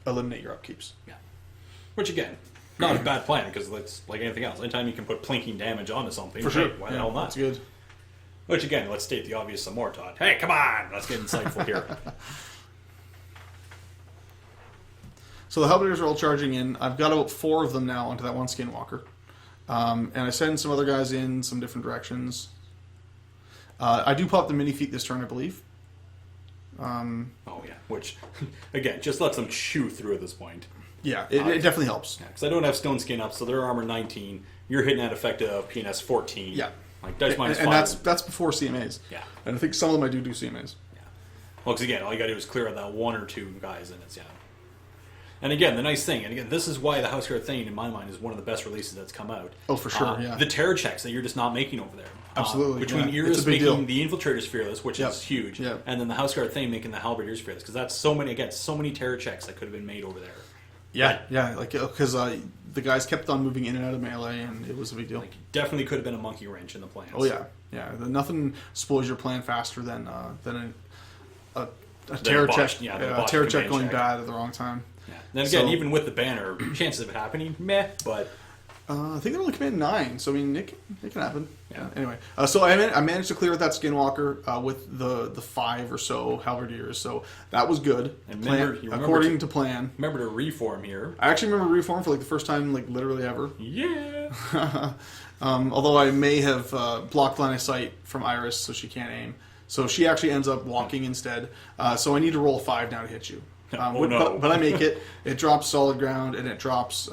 eliminate your upkeeps. Yeah. Which, again, not a bad plan, because it's like anything else. Anytime you can put plinking damage onto something, for sure. Why the hell not? That's good. Which, again, let's state the obvious some more, Todd. Hey, come on! Let's get insightful here. So the Halberdiers are all charging in. I've got about 4 of them now onto that one Skinwalker. And I send some other guys in some different directions. I do pop the mini feat this turn, I believe. Oh yeah, which again just lets them chew through at this point. Yeah, it definitely helps. Yeah, because I don't have stone skin up, so their armor 19. You're hitting that effect of PNS 14. Yeah, like dice minus 5. And that's before CMAs. Yeah, and I think some of them I do CMAs. Yeah, well, because again, all you got to do is clear out that 1 or 2 guys, and it's And again, the nice thing, and again, this is why the Houseguard Thane, in my mind, is one of the best releases that's come out. Oh, for sure, yeah. The terror checks that you're just not making over there. Absolutely. Between Iris making the Infiltrators fearless, which is huge, and then the Houseguard Thane making the Halberdiers fearless, because that's so many terror checks that could have been made over there. Yeah, like because the guys kept on moving in and out of melee, and it was a big deal. Like, definitely could have been a monkey wrench in the plans. Oh yeah. Nothing spoils your plan faster than a terror check. A terror check going bad at the wrong time. Yeah. Then again, even with the banner, chances of it happening, meh. But I think they're only command 9, so I mean it can happen. Yeah. Anyway, so I managed to clear that Skinwalker with the 5 or so Halberdiers, so that was good. And according to plan. Remember to reform here. I actually remember reform for like the first time, like literally ever. Yeah. Although I may have blocked line of sight from Iris, so she can't aim. So she actually ends up walking instead. So I need to roll 5 now to hit you. No. But I make it. It drops solid ground, and it drops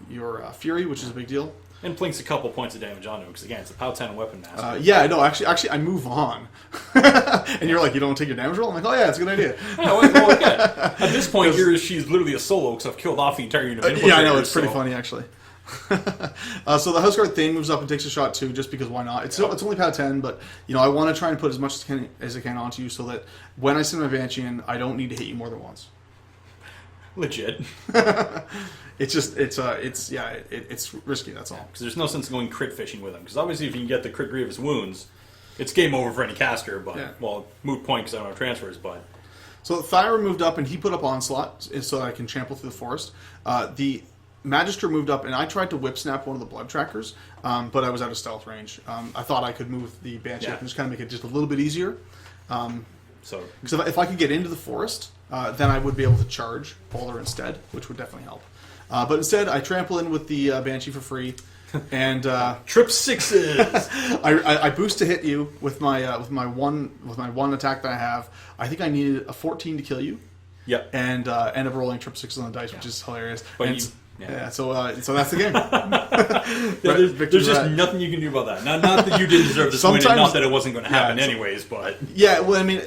your fury, which is a big deal. And plinks a couple points of damage onto him, because again, it's a POW 10 weapon master. Actually, I move on. And you're like, you don't take your damage roll? I'm like, oh yeah, it's a good idea. At this point, she's literally a solo, because I've killed off the entire unit of Infiltrators. Yeah, I know, it's pretty funny, actually. So the Houseguard Thane moves up and takes a shot too, just because why not? It's only POW 10, but I want to try and put as much as I can onto you, so that when I send my Banshee in, I don't need to hit you more than once. Legit. It's risky. That's all. Because there's no sense in going crit fishing with him. Because obviously, if you can get the crit grievous wounds, it's game over for any caster. But moot point because I don't have transfers. But so Thyron moved up and he put up onslaught so that I can trample through the forest. The Magister moved up and I tried to whip snap one of the blood trackers, but I was out of stealth range. I thought I could move the Banshee up and just kind of make it just a little bit easier. So because if I could get into the forest, then I would be able to charge Baldur instead, which would definitely help. But instead, I trample in with the Banshee for free, and trip 6s. I boost to hit you with my one attack that I have. I think I needed a 14 to kill you. Yep. And end up rolling trip 6s on the dice, which is hilarious. But so that's the game. There's just nothing you can do about that. Not that you didn't deserve this win, and not that it wasn't going to happen anyways. But well, I mean,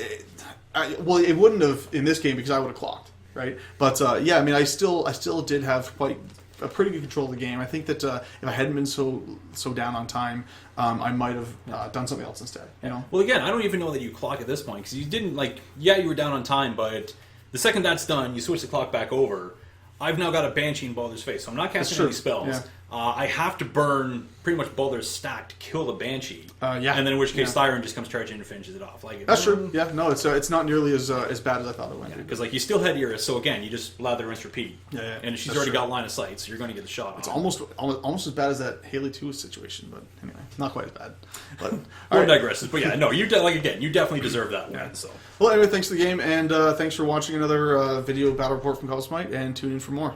it wouldn't have in this game because I would have clocked, right? But I mean, I still did have quite a pretty good control of the game. I think that if I hadn't been so down on time, I might have done something else instead. Well, again, I don't even know that you clock at this point because you didn't you were down on time, but the second that's done, you switch the clock back over. I've now got a Banshee in Baldur's face, so I'm not casting any spells. Yeah. I have to burn pretty much Baldur's stack to kill the Banshee. And then in which case Thyron just comes charging and finishes it off. That's true. Yeah, no, it's not nearly as bad as I thought it went. Because you still had Iris, so again, you just lather, rinse, repeat. Yeah. And she's already got line of sight, so you're going to get the shot. It's almost as bad as that Haley 2 situation, but anyway. not quite as bad. But We're digressing. But yeah, no, you definitely deserve that win. So. Well, anyway, thanks for the game, and thanks for watching another video battle report from Cosmite, and tune in for more.